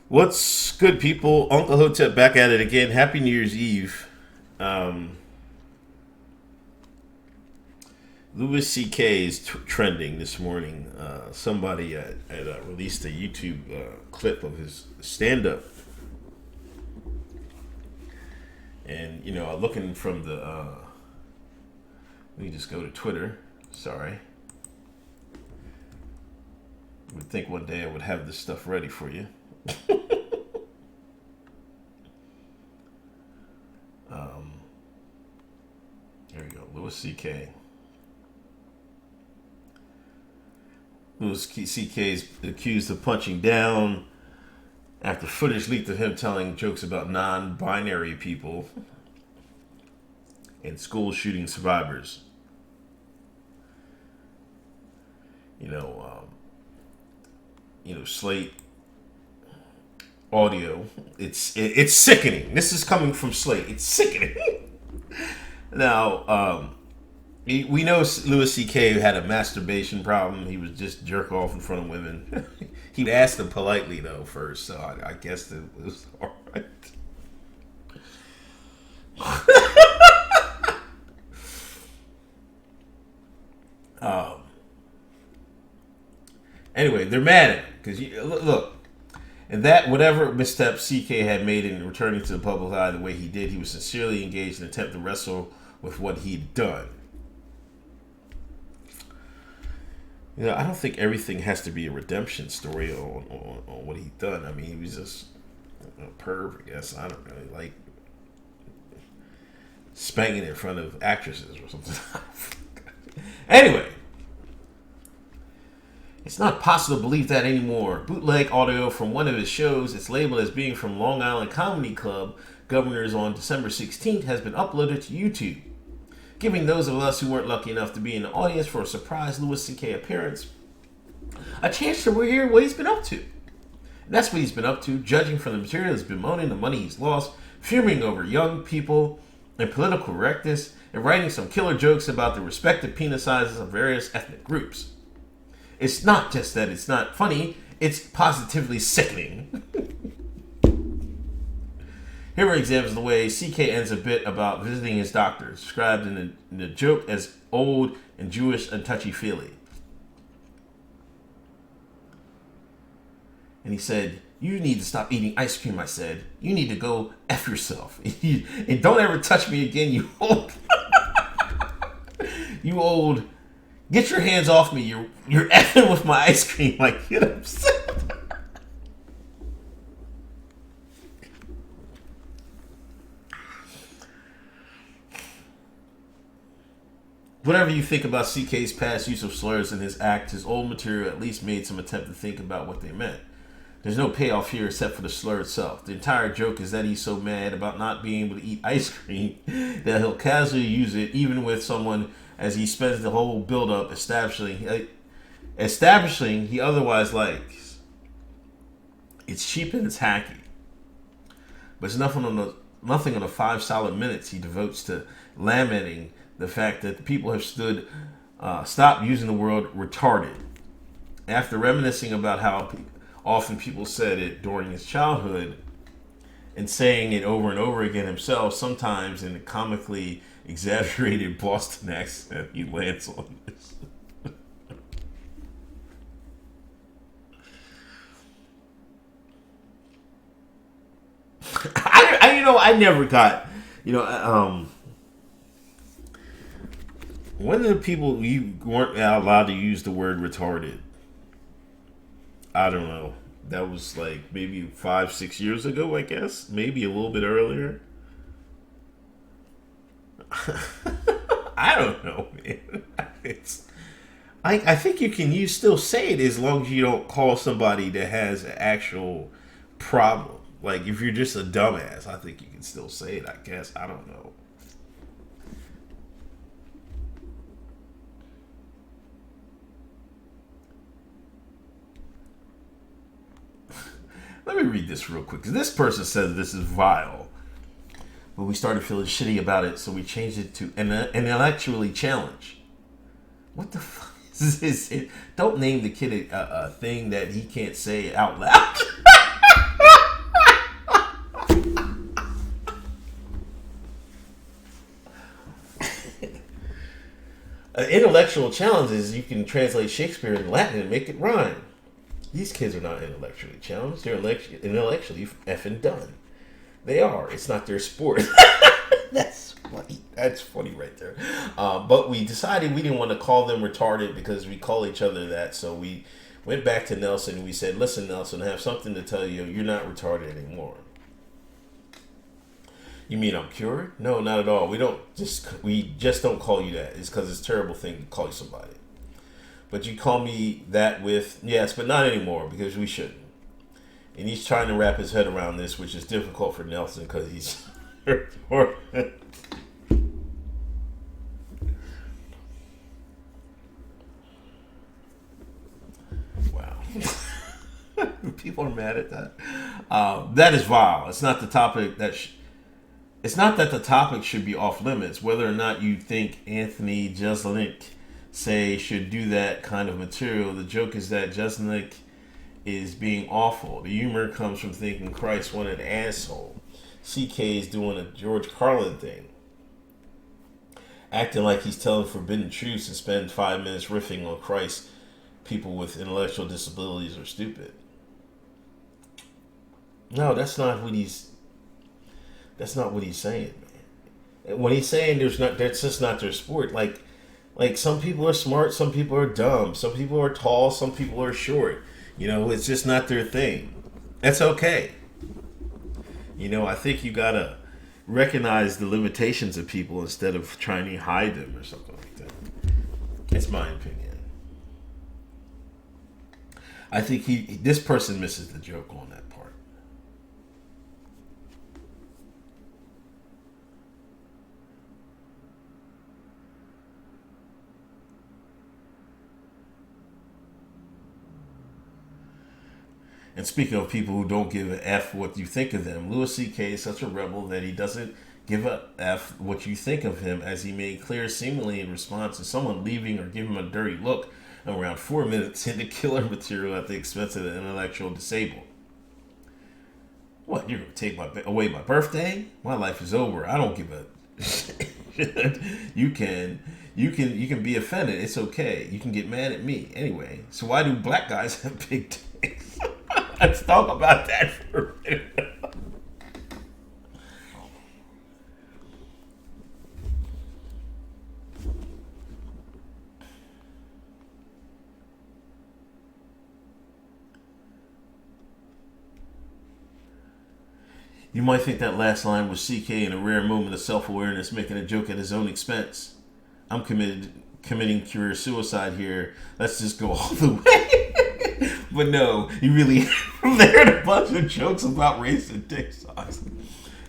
What's good, people? Uncle Hotep back at it again. Happy New Year's Eve. Um, Louis C.K. is trending this morning. Somebody had released a YouTube clip of his stand-up, and looking from the. Let me just go to Twitter. Sorry, I would think one day I would have this stuff ready for you. Um, There we go. Louis C.K. Louis C.K. is accused of punching down after footage leaked of him telling jokes about non-binary people and school shooting survivors. You know, Slate audio. It's sickening. This is coming from Slate. It's sickening. Now, we know Louis C.K. had a masturbation problem. He was just jerk off in front of women. He asked them politely though first, so I guess it was all right. um, anyway, they're mad at him because look, and that whatever misstep CK had made in returning to the public eye the way he did, he was sincerely engaged in an attempt to wrestle with what he'd done. I don't think everything has to be a redemption story on what he'd done. I mean, he was just a perv, I guess. I don't really like spanking in front of actresses or something. Anyway, it's not possible to believe that anymore. Bootleg audio from one of his shows, it's labeled as being from Long Island Comedy Club, Governors on December 16th, has been uploaded to YouTube, giving those of us who weren't lucky enough to be in the audience for a surprise Louis C.K. appearance a chance to hear what he's been up to. And that's what he's been up to, judging from the material he's bemoaning, the money he's lost, fuming over young people and political correctness, and writing some killer jokes about the respective penis sizes of various ethnic groups. It's not just that it's not funny, it's positively sickening. Here are examples of the way CK ends a bit about visiting his doctor, described in the joke as old and Jewish and touchy-feely. And he said, "You need to stop eating ice cream," I said. "You need to go F yourself. And don't ever touch me again, you old... you old... Get your hands off me. You're effing with my ice cream." Like, get upset. Whatever you think about CK's past use of slurs in his act, his old material at least made some attempt to think about what they meant. There's no payoff here except for the slur itself. The entire joke is that he's so mad about not being able to eat ice cream that he'll casually use it even with someone, as he spends the whole build-up establishing he otherwise likes. It's cheap and it's hacky. But it's nothing on the 5 solid minutes he devotes to lamenting the fact that the people have stopped using the word retarded. After reminiscing about how often people said it during his childhood and saying it over and over again himself, sometimes in a comically exaggerated Boston accent, he lands on this. I never got, when the people you weren't allowed to use the word retarded? I don't know. That was like maybe 5-6 years ago, I guess. Maybe a little bit earlier. I don't know, man. I think you still say it as long as you don't call somebody that has an actual problem. Like if you're just a dumbass, I think you can still say it, I guess. I don't know. Let me read this real quick, because this person says this is vile. But we started feeling shitty about it, so we changed it to an intellectually challenge. What the fuck is this? Don't name the kid a thing that he can't say out loud. An intellectual challenge is you can translate Shakespeare in Latin and make it rhyme. These kids are not intellectually challenged. They're intellectually effing done. They are. It's not their sport. That's funny. That's funny right there. But we decided we didn't want to call them retarded because we call each other that. So we went back to Nelson and we said, listen, Nelson, I have something to tell you. You're not retarded anymore. You mean I'm cured? No, not at all. We just don't call you that. It's because it's a terrible thing to call you somebody. But you call me that with, yes, but not anymore because we shouldn't. And he's trying to wrap his head around this, which is difficult for Nelson because he's wow. People are mad at that. That is vile. It's not the topic that. It's not that the topic should be off limits. Whether or not you think Anthony Jeselnik, say, should do that kind of material, the joke is that Jeselnik is being awful. The humor comes from thinking Christ, what an asshole. CK is doing a George Carlin thing, acting like he's telling forbidden truths and spend 5 minutes riffing on Christ. People with intellectual disabilities are stupid. No, that's not what he's saying, man. When he's saying that's just not their sport. Like some people are smart, some people are dumb, some people are tall, some people are short. It's just not their thing. That's okay. I think you gotta recognize the limitations of people instead of trying to hide them or something like that. It's my opinion. I think this person misses the joke on that part. And speaking of people who don't give a F what you think of them, Louis C.K. is such a rebel that he doesn't give a F what you think of him, as he made clear seemingly in response to someone leaving or giving him a dirty look around 4 minutes into killer material at the expense of the intellectual disabled. What, you're going to take away my birthday? My life is over. I don't give a shit. You can be offended. It's okay. You can get mad at me. Anyway, so why do black guys have big dicks? Let's talk about that for a minute. You might think that last line was CK in a rare moment of self-awareness, making a joke at his own expense. I'm committing career suicide here. Let's just go all the way. But no, you really layered a bunch of jokes about race and dick size,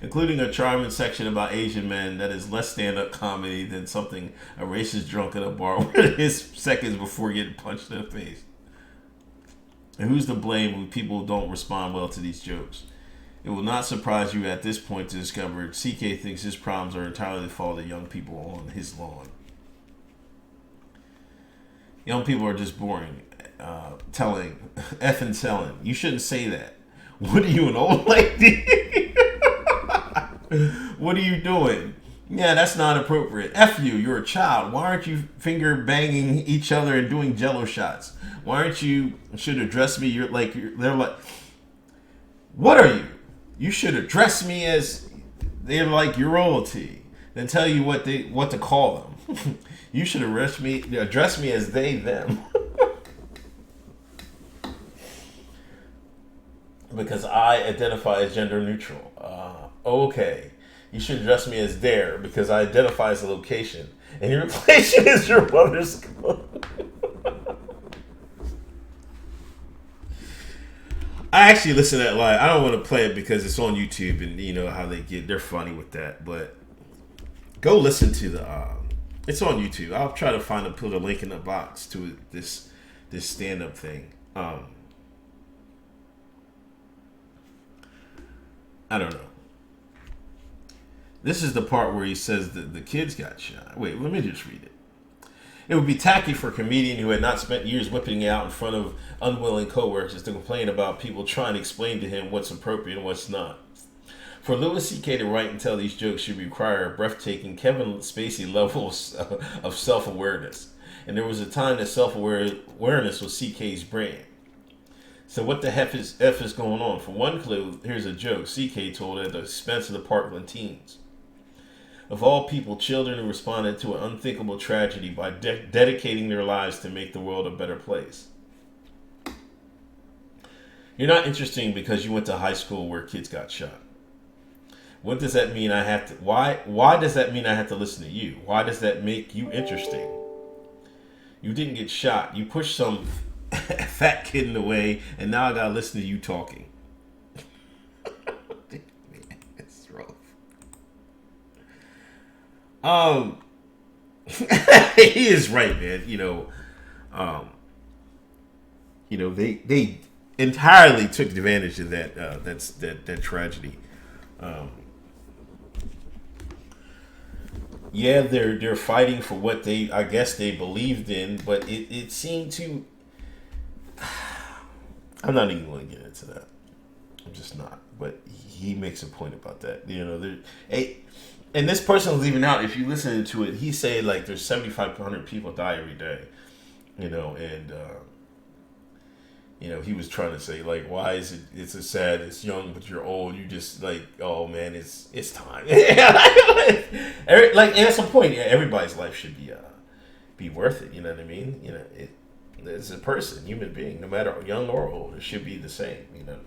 including a charming section about Asian men that is less stand-up comedy than something a racist drunk at a bar with his seconds before getting punched in the face. And who's to blame when people don't respond well to these jokes? It will not surprise you at this point to discover CK thinks his problems are entirely the fault of young people on his lawn. Young people are just boring. Effing telling. You shouldn't say that. What are you, an old lady? What are you doing? Yeah, that's not appropriate. F you, you're a child. Why aren't you finger banging each other and doing Jello shots? Why aren't you, should address me, they're like, what are you? You should address me as, they're like your royalty. Then tell you what to call them. You should address me as they, them. Because I identify as gender neutral. Okay. You should address me as there because I identify as a location. And your location is your mother's school. I actually listen to that live. I don't want to play it because it's on YouTube and you know how they're funny with that. But go listen to it's on YouTube. I'll try to put a link in the box to this stand-up thing. I don't know. This is the part where he says that the kids got shot. Wait, let me just read it. It would be tacky for a comedian who had not spent years whipping out in front of unwilling coworkers to complain about people trying to explain to him what's appropriate and what's not. For Louis C.K. to write and tell these jokes should require a breathtaking Kevin Spacey level of self-awareness. And there was a time that self-awareness was C.K.'s brand. So what the F is going on? For one clue, here's a joke C.K. told at the expense of the Parkland teens. Of all people, children who responded to an unthinkable tragedy by dedicating their lives to make the world a better place. You're not interesting because you went to high school where kids got shot. What does that mean I have to... Why does that mean I have to listen to you? Why does that make you interesting? You didn't get shot. You pushed some fat kid in the way, and now I gotta listen to you talking. It's rough. He is right, man. They entirely took advantage of that tragedy. Yeah, they're fighting for what I guess they believed in, but it seemed to. I'm not even going to get into that. I'm just not. But he makes a point about that. And this person was leaving out. If you listen to it, he said like there's 7,500 people die every day. He was trying to say like, why is it? It's a sad. It's young, but you're old. You just like, oh man, it's time. Like at some point, everybody's life should be worth it. You know what I mean? It's a person, human being, no matter young or old, it should be the same. You know what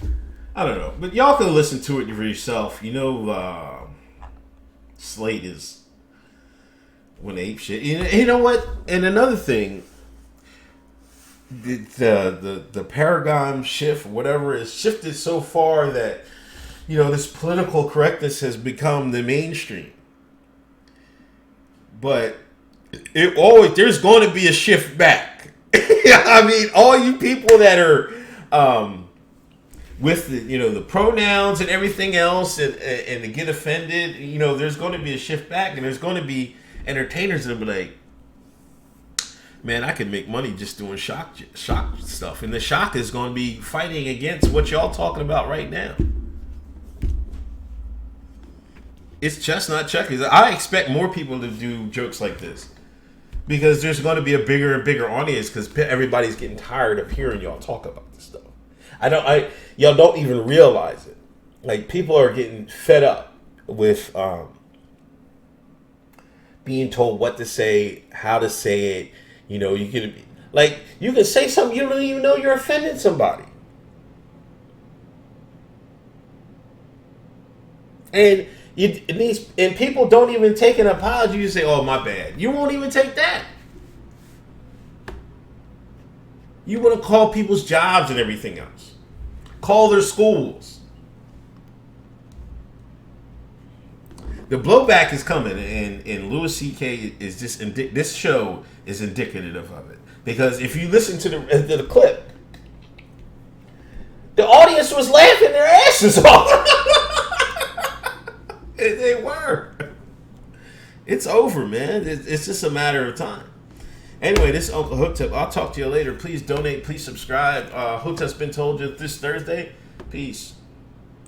I mean? I don't know, but y'all can listen to it for yourself. Slate is when ape shit. You know what? And another thing, the paradigm shift, whatever, is shifted so far that this political correctness has become the mainstream. But there's going to be a shift back. I mean, all you people that are with the pronouns and everything else and to get offended, there's going to be a shift back, and there's going to be entertainers that'll be like, man, I could make money just doing shock stuff, and the shock is going to be fighting against what y'all talking about right now. It's chestnut checkers. I expect more people to do jokes like this because there's going to be a bigger and bigger audience because everybody's getting tired of hearing y'all talk about this stuff. Y'all don't even realize it. Like, people are getting fed up with being told what to say, how to say it. You can say something you don't even know you're offending somebody. And people don't even take an apology. You say, "Oh, my bad." You won't even take that. You want to call people's jobs and everything else. Call their schools. The blowback is coming, and Louis C.K. is just this show is indicative of it. Because if you listen to the clip, the audience was laughing their asses off. They were. It's over, man. It's just a matter of time. Anyway, this is Uncle Hotep. I'll talk to you later. Please donate. Please subscribe. Hotep's been told you this Thursday. Peace.